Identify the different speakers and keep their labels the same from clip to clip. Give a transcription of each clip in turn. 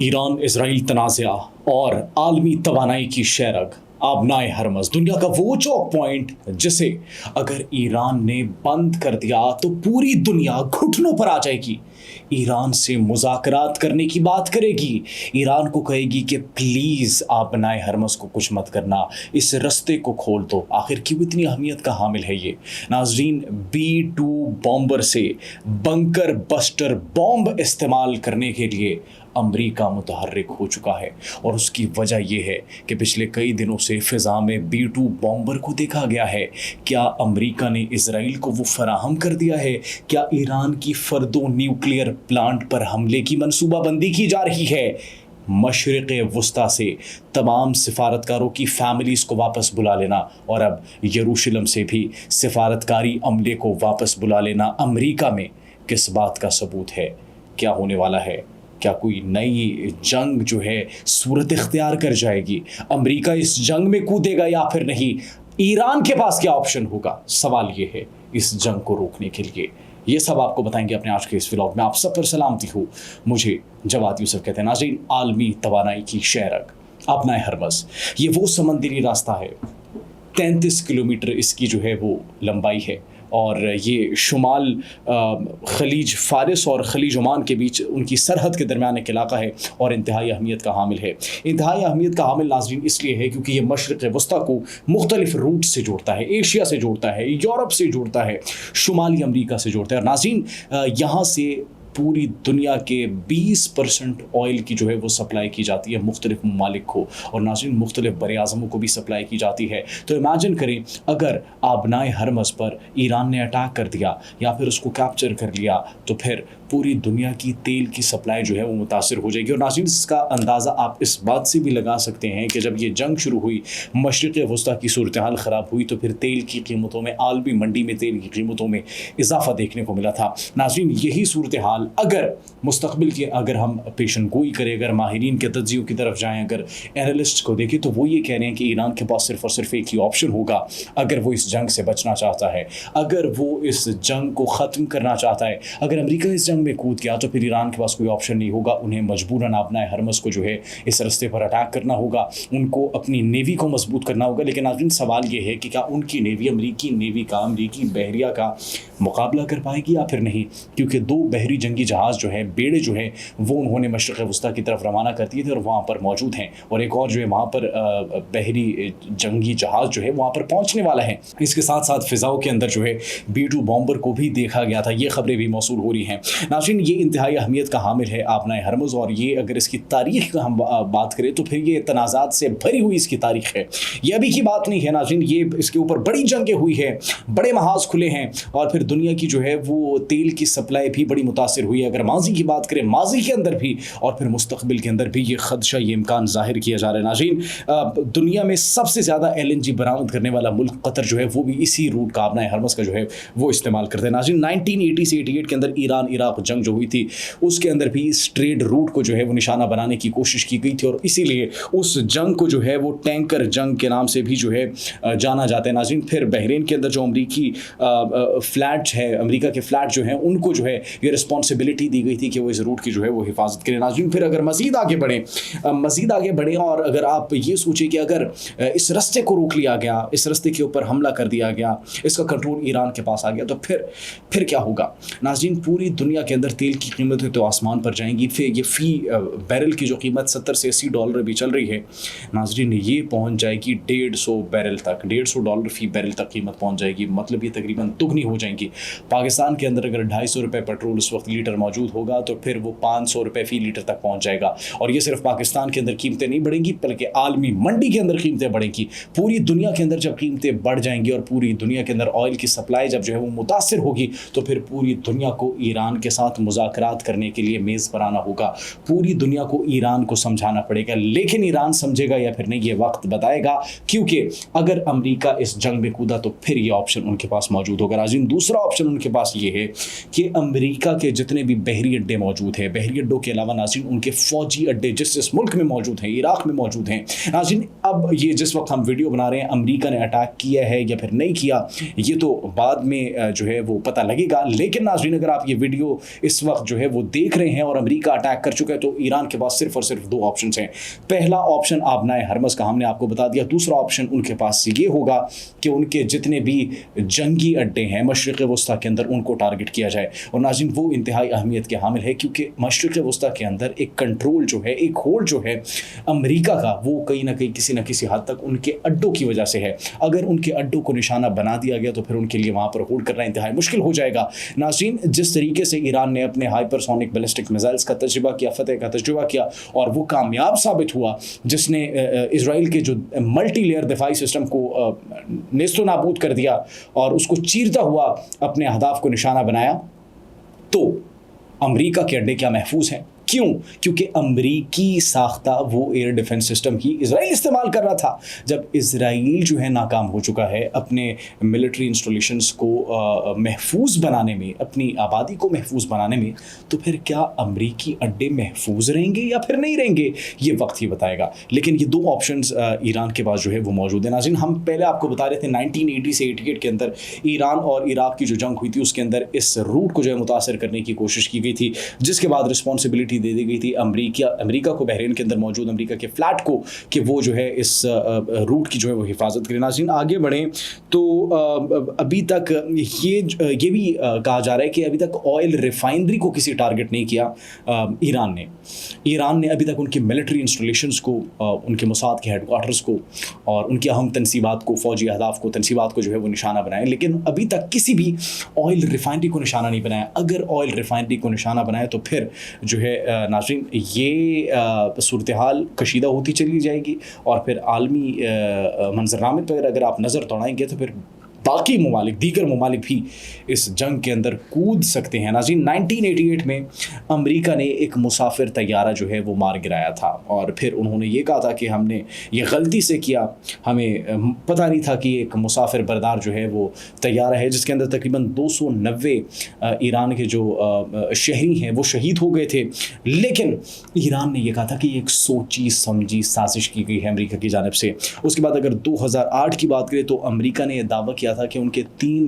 Speaker 1: ایران اسرائیل تنازع اور عالمی توانائی کی شیرگ آبنائے ہرمز، دنیا کا وہ چوک پوائنٹ جسے اگر ایران نے بند کر دیا تو پوری دنیا گھٹنوں پر آ جائے گی، ایران سے مذاکرات کرنے کی بات کرے گی، ایران کو کہے گی کہ پلیز آبنائے ہرمز کو کچھ مت کرنا، اس رستے کو کھول دو۔ آخر کیوں اتنی اہمیت کا حامل ہے یہ؟ ناظرین، B-2 بامبر سے بنکر بسٹر بامب استعمال کرنے کے لیے امریکہ متحرک ہو چکا ہے، اور اس کی وجہ یہ ہے کہ پچھلے کئی دنوں سے فضا میں B-2 بامبر کو دیکھا گیا ہے۔ کیا امریکہ نے اسرائیل کو وہ فراہم کر دیا ہے؟ کیا ایران کی فردو نیوکلیئر پلانٹ پر حملے کی منصوبہ بندی کی جا رہی ہے؟ مشرق وسطی سے تمام سفارتکاروں کی فیملیز کو واپس بلا لینا، اور اب یروشلم سے بھی سفارتکاری عملے کو واپس بلا لینا امریکہ میں کس بات کا ثبوت ہے؟ کیا ہونے والا ہے؟ کیا کوئی نئی جنگ جو ہے صورت اختیار کر جائے گی؟ امریکہ اس جنگ میں کودے گا یا پھر نہیں؟ ایران کے پاس کیا آپشن ہوگا؟ سوال یہ ہے اس جنگ کو روکنے کے لیے۔ یہ سب آپ کو بتائیں گے اپنے آج کے اس ولاگ میں۔ آپ سب پر سلامتی ہو، مجھے جواد یوسف کہتے ہیں۔ ناظرین، عالمی توانائی کی شیرگ آبنائے ہرمز، یہ وہ سمندری راستہ ہے، 33 کلومیٹر اس کی جو ہے وہ لمبائی ہے، اور یہ شمال خلیج فارس اور خلیج عمان کے بیچ ان کی سرحد کے درمیان ایک علاقہ ہے، اور انتہائی اہمیت کا حامل ہے۔ انتہائی اہمیت کا حامل ناظرین اس لیے ہے کیونکہ یہ مشرق وسطیٰ کو مختلف روٹ سے جوڑتا ہے، ایشیا سے جوڑتا ہے، یورپ سے جوڑتا ہے، شمالی امریکہ سے جوڑتا ہے، اور ناظرین یہاں سے پوری دنیا کے 20% آئل کی جو ہے وہ سپلائی کی جاتی ہے مختلف ممالک کو، اور ناظرین مختلف بر اعظموں کو بھی سپلائی کی جاتی ہے۔ تو امیجن کریں اگر آبنائے ہرمز پر ایران نے اٹیک کر دیا یا پھر اس کو کیپچر کر لیا تو پھر پوری دنیا کی تیل کی سپلائی جو ہے وہ متاثر ہو جائے گی۔ اور ناظرین اس کا اندازہ آپ اس بات سے بھی لگا سکتے ہیں کہ جب یہ جنگ شروع ہوئی، مشرق وسطیٰ کی صورتحال خراب ہوئی، تو پھر تیل کی قیمتوں میں، عالمی منڈی میں تیل کی قیمتوں میں اضافہ دیکھنے کو ملا تھا۔ ناظرین یہی صورتحال اگر مستقبل کی اگر ہم پیشن گوئی کریں، اگر ماہرین کے تجزیوں کی طرف جائیں، اگر اینالسٹ کو دیکھیں، تو وہ یہ کہہ رہے ہیں کہ ایران کے پاس صرف اور صرف ایک ہی آپشن ہوگا اگر وہ اس جنگ سے بچنا چاہتا ہے، اگر وہ اس جنگ کو ختم کرنا چاہتا ہے۔ اگر امریکہ اس جنگ میں کود گیا تو پھر ایران کے پاس کوئی آپشن نہیں ہوگا، انہیں مجبوراً آبنائے ہرمز کو جو ہے اس رستے پر اٹیک کرنا ہوگا، ان کو اپنی نیوی کو مضبوط کرنا ہوگا۔ لیکن ناظرین سوال یہ ہے کہ کیا ان کی نیوی امریکی نیوی کا، امریکی بحریہ کا مقابلہ کر پائے گی یا پھر نہیں؟ کیونکہ 2 بحری جنگی جہاز جو ہے، بیڑے جو ہیں، وہ انہوں نے مشرق وسطیٰ کی طرف روانہ کر دیے تھے اور وہاں پر موجود ہیں، اور ایک اور جو ہے وہاں پر بحری جنگی جہاز جو ہے وہاں پر پہنچنے والا ہے۔ اس کے ساتھ ساتھ فضاؤں کے اندر جو ہے B-2 بامبر کو بھی دیکھا گیا تھا، یہ خبریں بھی موصول ہو رہی ہیں۔ ناظرین یہ انتہائی اہمیت کا حامل ہے آبنائے ہرمز، اور یہ اگر اس کی تاریخ کا ہم بات کریں تو پھر یہ تنازعات سے بھری ہوئی اس کی تاریخ ہے، یہ ابھی کی بات نہیں ہے ناظرین، یہ اس کے اوپر بڑی جنگیں ہوئی ہیں، بڑے محاذ کھلے ہیں، اور پھر دنیا کی جو ہے وہ تیل کی سپلائی بھی بڑی متاثر ہوئی ہے۔ اگر ماضی کی بات کریں، ماضی کے اندر بھی اور پھر مستقبل کے اندر بھی یہ خدشہ، یہ امکان ظاہر کیا جا رہا ہے۔ ناظرین دنیا میں سب سے زیادہ LNG برآمد کرنے والا ملک قطر جو ہے وہ بھی اسی روٹ کا، آبنائے ہرمز کا جو ہے وہ استعمال کرتے ہیں۔ ناظرین 1980 سے 88 کے اندر ایران عراق جنگ جو ہوئی تھی، اس کے اندر بھی اس ٹریڈ روٹ کو جو ہے وہ نشانہ بنانے کی کوشش کی گئی تھی، اور اسی لیے اس جنگ کو جو ہے وہ ٹینکر جنگ کے نام سے بھی جو ہے جانا جاتا ہے۔ ناظرین پھر بحرین کے اندر جو امریکی فلیٹ ہے، امریکہ کے فلیٹ جو ہیں، ان کو جو ہے یہ رسپانسبلٹی دی گئی تھی کہ وہ اس روٹ کی جو ہے وہ حفاظت کریں۔ ناظرین پھر اگر مزید آگے بڑھیں اور اگر آپ یہ سوچیں کہ اگر اس رستے کو روک لیا گیا، اس رستے کے اوپر حملہ کر دیا گیا، اس کا کنٹرول ایران کے پاس آ گیا، تو پھر کیا ہوگا؟ ناظرین پوری دنیا کے اندر تیل کی قیمتیں تو آسمان پر جائیں گی، پھر یہ فی بیرل کی جو قیمت $70 سے $80 بھی چل رہی ہے، ناظرین یہ پہنچ جائے گی $150 بیرل تک، $150 فی بیرل تک قیمت پہنچ جائے گی، مطلب یہ تقریباً دگنی ہو جائیں گی۔ پاکستان کے اندر اگر $250 پیٹرول اس وقت لیٹر موجود ہوگا تو پھر وہ $500 فی لیٹر تک پہنچ جائے گا، اور یہ صرف پاکستان کے اندر قیمتیں نہیں بڑھیں گی بلکہ عالمی منڈی کے اندر قیمتیں بڑھیں گی۔ پوری دنیا کے اندر جب قیمتیں بڑھ جائیں گی اور پوری دنیا کے اندر آئل کی سپلائی جب جو ہے وہ متاثر ہوگی، تو پھر پوری دنیا کو ایران کے ساتھ مذاکرات کرنے کے لیے میز پر آنا ہوگا، پوری دنیا کو ایران کو سمجھانا پڑے گا۔ لیکن ایران سمجھے گا یا پھر نہیں، یہ وقت بتائے گا، کیونکہ اگر امریکہ اس جنگ میں کودا تو پھر یہ آپشن ان کے پاس موجود ہوگا۔ ناظرین دوسرا آپشن ان کے پاس یہ ہے کہ امریکہ کے جتنے بھی بحری اڈے موجود ہیں، بحری اڈوں کے علاوہ ناظرین ان کے فوجی اڈے جس ملک میں موجود ہیں، عراق میں موجود ہیں۔ ناظرین اب یہ جس وقت ہم ویڈیو بنا رہے ہیں، امریکہ نے اٹیک کیا ہے یا پھر نہیں کیا، یہ تو بعد میں جو ہے وہ پتہ لگے گا۔ لیکن ناظرین اگر آپ یہ ویڈیو اس وقت جو ہے وہ دیکھ رہے ہیں اور امریکہ اٹیک کر چکا ہے، تو ایران کے پاس صرف اور صرف دو آپشنس ہیں. پہلا آپشن آبنائے حرمز کا ہم نے آپ کو بتا دیا. دوسرا آپشن ان کے پاس یہ ہوگا کہ ان کے جتنے بھی جنگی اڈے ہیں مشرق وسطیٰ کے اندر ان کو ٹارگٹ کیا جائے. اور ناظرین وہ انتہائی اہمیت کے حامل ہے کیونکہ مشرق وسطیٰ کے اندر ایک کنٹرول جو ہے، ایک ہولڈ جو ہے امریکہ کا، وہ کہیں نہ کہیں کسی نہ کسی حد تک ان کے اڈوں کی وجہ سے ہے. اگر ان کے اڈوں کو نشانہ بنا دیا گیا تو پھر ان کے لیے وہاں پر ہولڈ کرنا انتہائی مشکل ہو جائے گا. ناظرین جس طریقے سے ایران نے اپنے ہائپرسونک بیلسٹک میزائلز کا تجربہ کیا، فتح کا تجربہ کیا اور وہ کامیاب ثابت ہوا، جس نے اسرائیل کے جو ملٹی لیئر دفاعی سسٹم کو نیست و نابود کر دیا اور اس کو چیرتا ہوا اپنے اہداف کو نشانہ بنایا، تو امریکہ کے اڈے کیا محفوظ ہیں؟ کیوں؟ کیونکہ امریکی ساختہ وہ ایئر ڈیفنس سسٹم ہی اسرائیل استعمال کر رہا تھا. جب اسرائیل جو ہے ناکام ہو چکا ہے اپنے ملٹری انسٹالیشنز کو محفوظ بنانے میں، اپنی آبادی کو محفوظ بنانے میں، تو پھر کیا امریکی اڈے محفوظ رہیں گے یا پھر نہیں رہیں گے؟ یہ وقت ہی بتائے گا. لیکن یہ دو آپشنز ایران کے پاس جو ہے وہ موجود ہیں. ناظرین ہم پہلے آپ کو بتا رہے تھے 1980 سے 88 کے اندر ایران اور عراق کی جو جنگ ہوئی تھی اس کے اندر اس روٹ کو جو ہے متاثر کرنے کی کوشش کی گئی تھی، جس کے بعد رسپانسبلٹی دے دی گئی تھی امریکہ کو، بحرین کے اندر موجود امریکہ کے فلیٹ کو، کہ وہ جو ہے اس روٹ کی جو ہے وہ حفاظت کرے. ناظرین آگے بڑھیں تو ابھی تک یہ بھی کہا جا رہا ہے کہ ابھی تک آئل ریفائنری کو کسی ٹارگٹ نہیں کیا ایران نے ابھی تک ان کی ملٹری انسٹالیشنز کو، ان کے موساد کے ہیڈ کوارٹرز کو اور ان کی اہم تنصیبات کو، فوجی اہداف کو، تنصیبات کو جو ہے وہ نشانہ بنائے، لیکن ابھی تک کسی بھی آئل ریفائنری کو نشانہ نہیں بنایا. اگر آئل ریفائنری کو نشانہ بنائے تو پھر جو ہے ناظرین یہ صورتحال کشیدہ ہوتی چلی جائے گی اور پھر عالمی منظرنامے پر اگر آپ نظر دوڑائیں گے تو پھر باقی ممالک، دیگر ممالک بھی اس جنگ کے اندر کود سکتے ہیں. ناظرین 1988 میں امریکہ نے ایک مسافر طیارہ جو ہے وہ مار گرایا تھا اور پھر انہوں نے یہ کہا تھا کہ ہم نے یہ غلطی سے کیا، ہمیں پتہ نہیں تھا کہ ایک مسافر بردار جو ہے وہ طیارہ ہے جس کے اندر تقریباً 290 ایران کے جو شہری ہیں وہ شہید ہو گئے تھے. لیکن ایران نے یہ کہا تھا کہ یہ ایک سوچی سمجھی سازش کی گئی ہے امریکہ کی جانب سے. اس کے بعد اگر 2008 کی بات کریں تو امریکہ نے یہ دعویٰ کیا تھا کہ ان کے 3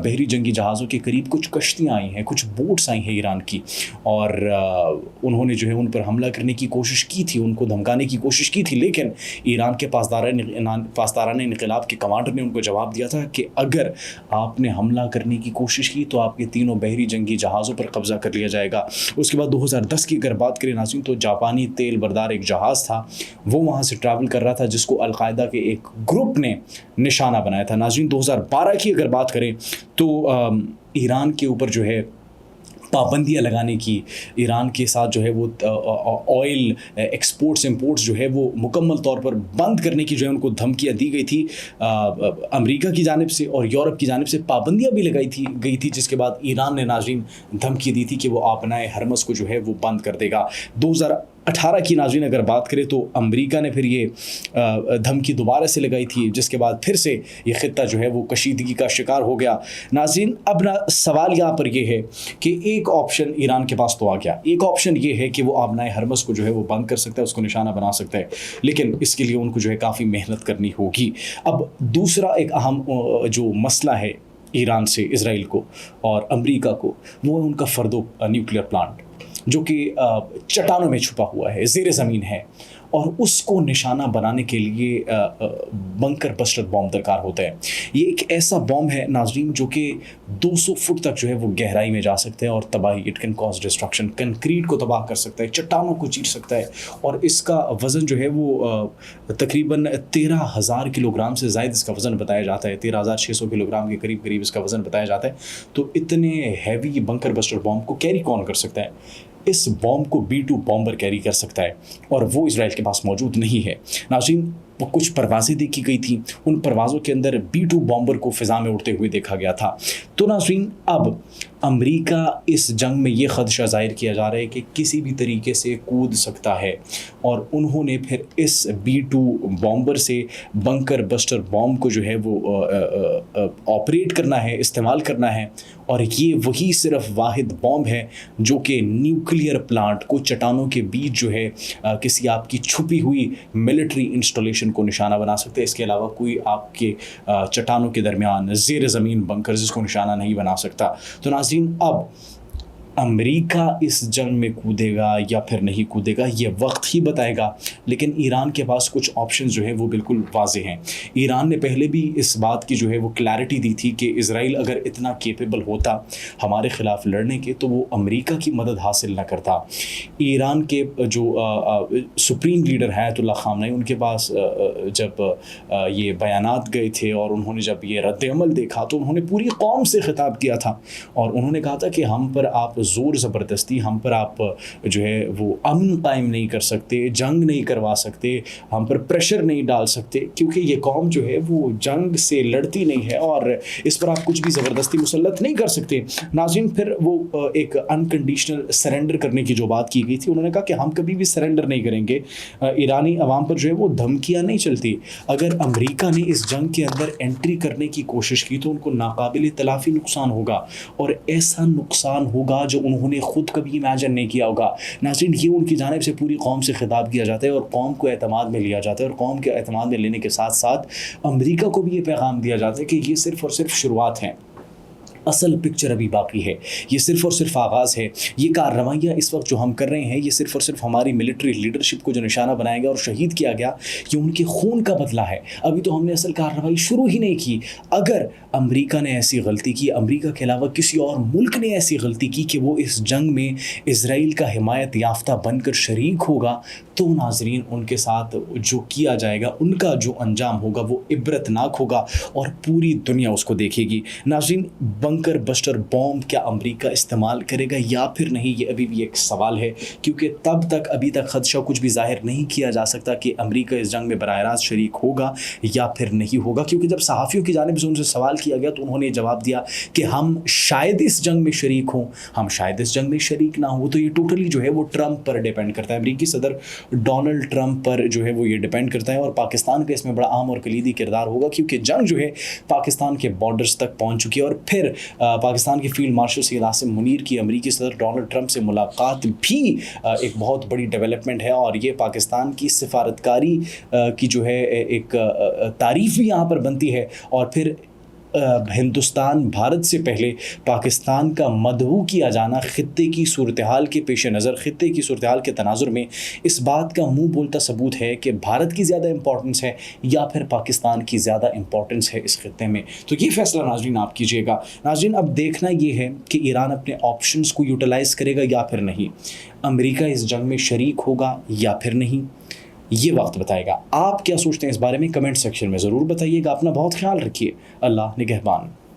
Speaker 1: بحری جنگی جہازوں کے قریب کچھ کشتیاں آئی ہیں، کچھ بوٹس آئی ہیں ایران کی، اور انہوں نے جو ہے ان پر حملہ کرنے کی کوشش کی تھی، ان کو دھمکانے کی کوشش کی تھی. لیکن ایران کے پاسداران انقلاب کے کمانڈر نے ان کو جواب دیا تھا کہ اگر آپ نے حملہ کرنے کی کوشش کی تو آپ کے 3 بحری جنگی جہازوں پر قبضہ کر لیا جائے گا. اس کے بعد 2010 کی اگر بات کریں ناظرین تو جاپانی تیل بردار ایک جہاز تھا، وہ وہاں سے ٹریول کر رہا تھا جس کو القاعدہ کے ایک گروپ نے نشانہ بنایا تھا. ناظرین 2012 کی اگر بات کریں تو ایران کے اوپر جو ہے پابندیاں لگانے کی، ایران کے ساتھ جو ہے وہ آئل ایکسپورٹس امپورٹس جو ہے وہ مکمل طور پر بند کرنے کی جو ہے ان کو دھمکیاں دی گئی تھی امریکہ کی جانب سے، اور یورپ کی جانب سے پابندیاں بھی لگائی گئی تھی، جس کے بعد ایران نے ناظرین دھمکی دی تھی کہ وہ آبنائے حرمز کو جو ہے وہ بند کر دے گا. 2018 کی ناظرین اگر بات کریں تو امریکہ نے پھر یہ دھمکی دوبارہ سے لگائی تھی، جس کے بعد پھر سے یہ خطہ جو ہے وہ کشیدگی کا شکار ہو گیا. ناظرین اب سوال یہاں پر یہ ہے کہ ایک آپشن ایران کے پاس تو آ گیا، ایک آپشن یہ ہے کہ وہ آبنائے حرمز کو جو ہے وہ بند کر سکتا ہے، اس کو نشانہ بنا سکتا ہے، لیکن اس کے لیے ان کو جو ہے کافی محنت کرنی ہوگی. اب دوسرا ایک اہم جو مسئلہ ہے ایران سے اسرائیل کو اور امریکہ کو، وہ ہے ان کا فردو نیوکلیئر پلانٹ، جو کہ چٹانوں میں چھپا ہوا ہے، زیر زمین ہے، اور اس کو نشانہ بنانے کے لیے بنکر بسٹر بوم درکار ہوتا ہے. یہ ایک ایسا بوم ہے ناظرین جو کہ 200 فٹ تک جو ہے وہ گہرائی میں جا سکتا ہے اور تباہی، it can cause destruction, concrete کو تباہ کر سکتا ہے، چٹانوں کو چیر سکتا ہے، اور اس کا وزن جو ہے وہ تقریباً 13,000 کلو گرام سے زائد اس کا وزن بتایا جاتا ہے، 13,600 کلو گرام کے قریب اس کا وزن بتایا جاتا ہے. تو اتنے ہیوی بنکر بسٹر بوم کو کیری کون کر سکتا ہے؟ اس بوم کو B-2 بامبر کیری کر سکتا ہے، اور وہ اسرائیل کے پاس موجود نہیں ہے. ناظرین وہ کچھ پروازیں دیکھی گئی تھیں، ان پروازوں کے اندر B-2 بامبر کو فضا میں اڑتے ہوئے دیکھا گیا تھا. تو ناظرین اب امریکہ اس جنگ میں یہ خدشہ ظاہر کیا جا رہا ہے کہ کسی بھی طریقے سے کود سکتا ہے، اور انہوں نے پھر اس B-2 بامبر سے بنکر بسٹر بوم کو جو ہے وہ آپریٹ کرنا ہے، استعمال کرنا ہے. اور یہ وہی صرف واحد بوم ہے جو کہ نیوکلیئر پلانٹ کو چٹانوں کے بیچ جو ہے کسی آپ کی چھپی ہوئی ملٹری انسٹالیشن کو نشانہ بنا سکتے ہیں. اس کے علاوہ کوئی آپ کے چٹانوں کے درمیان زیر زمین بنکر جس کو نشانہ نہیں بنا سکتا. تو ناظرین اب امریکہ اس جنگ میں کودے گا یا پھر نہیں کودے گا یہ وقت ہی بتائے گا، لیکن ایران کے پاس کچھ آپشنز جو ہے وہ بالکل واضح ہیں۔ ایران نے پہلے بھی اس بات کی جو ہے وہ کلیئرٹی دی تھی کہ اسرائیل اگر اتنا کیپیبل ہوتا ہمارے خلاف لڑنے کے تو وہ امریکہ کی مدد حاصل نہ کرتا۔ ایران کے جو سپریم لیڈر ہے آیت اللہ خامنئی، ان کے پاس جب یہ بیانات گئے تھے اور انہوں نے جب یہ رد عمل دیکھا تو انہوں نے پوری قوم سے خطاب کیا تھا اور انہوں نے کہا تھا کہ ہم پر آپ زور زبردستی، ہم پر آپ جو ہے وہ امن قائم نہیں کر سکتے، جنگ نہیں کروا سکتے، ہم پر پریشر نہیں ڈال سکتے، کیونکہ یہ قوم جو ہے وہ جنگ سے لڑتی نہیں ہے اور اس پر آپ کچھ بھی زبردستی مسلط نہیں کر سکتے۔ ناظرین، پھر وہ ایک انکنڈیشنل سرنڈر کرنے کی جو بات کی گئی تھی، انہوں نے کہا کہ ہم کبھی بھی سرنڈر نہیں کریں گے۔ ایرانی عوام پر جو ہے وہ دھمکیاں نہیں چلتی، اگر امریکہ نے اس جنگ کے اندر انٹری کرنے کی کوشش کی تو ان کو ناقابل تلافی نقصان ہوگا، اور ایسا نقصان ہوگا جو انہوں نے خود کبھی امیجن نہیں کیا ہوگا۔ ناظرین، یہ ان کی جانب سے پوری قوم سے خطاب کیا جاتا ہے اور قوم کو اعتماد میں لیا جاتا ہے، اور قوم کے اعتماد میں لینے کے ساتھ ساتھ امریکہ کو بھی یہ پیغام دیا جاتا ہے کہ یہ صرف اور صرف شروعات ہیں، اصل پکچر ابھی باقی ہے، یہ صرف اور صرف آغاز ہے۔ یہ کارروائیاں اس وقت جو ہم کر رہے ہیں یہ صرف اور صرف ہماری ملٹری لیڈرشپ کو جو نشانہ بنایا گیا اور شہید کیا گیا، یہ ان کے خون کا بدلہ ہے۔ ابھی تو ہم نے اصل کارروائی شروع ہی نہیں کی۔ اگر امریکہ نے ایسی غلطی کی، امریکہ کے علاوہ کسی اور ملک نے ایسی غلطی کی کہ وہ اس جنگ میں اسرائیل کا حمایت یافتہ بن کر شریک ہوگا، تو ناظرین ان کے ساتھ جو کیا جائے گا، ان کا جو انجام ہوگا وہ عبرتناک ہوگا اور پوری دنیا اس کو دیکھے گی۔ ناظرین، بنکر بسٹر بوم کیا امریکہ استعمال کرے گا یا پھر نہیں، یہ ابھی بھی ایک سوال ہے، کیونکہ ابھی تک خدشہ کچھ بھی ظاہر نہیں کیا جا سکتا کہ امریکہ اس جنگ میں براہ راست شریک ہوگا یا پھر نہیں ہوگا، کیونکہ جب صحافیوں کی جانب سے ان سے سوال کیا گیا تو انہوں نے جواب دیا کہ ہم شاید اس جنگ میں شریک ہوں، ہم شاید اس جنگ میں شریک نہ ہوں۔ تو یہ ٹوٹلی جو ہے وہ ٹرمپ پر ڈیپینڈ کرتا ہے، امریکی صدر ڈونلڈ ٹرمپ پر جو ہے وہ یہ ڈیپینڈ کرتا ہے، اور پاکستان کا اس میں بڑا اہم اور کلیدی کردار ہوگا، کیونکہ جنگ جو ہے پاکستان کے بارڈرز تک پہنچ چکی ہے۔ اور پھر پاکستان کے فیلڈ مارشل سید عاصم منیر کی امریکی صدر ڈونلڈ ٹرمپ سے ملاقات بھی ایک بہت بڑی ڈیولپمنٹ ہے، اور یہ پاکستان کی سفارتکاری کی جو ہے ایک تعریف بھی یہاں پر بنتی ہے۔ اور پھر ہندوستان بھارت سے پہلے پاکستان کا مدعو کیا جانا خطے کی صورتحال کے پیش نظر، خطے کی صورتحال کے تناظر میں اس بات کا منہ بولتا ثبوت ہے کہ بھارت کی زیادہ امپورٹنس ہے یا پھر پاکستان کی زیادہ امپورٹنس ہے اس خطے میں۔ تو یہ فیصلہ ناظرین آپ کیجیے گا۔ ناظرین، اب دیکھنا یہ ہے کہ ایران اپنے آپشنز کو یوٹیلائز کرے گا یا پھر نہیں، امریکہ اس جنگ میں شریک ہوگا یا پھر نہیں، یہ وقت بتائے گا۔ آپ کیا سوچتے ہیں اس بارے میں؟ کمنٹ سیکشن میں ضرور بتائیے گا۔ اپنا بہت خیال رکھیے۔ اللہ نگہبان۔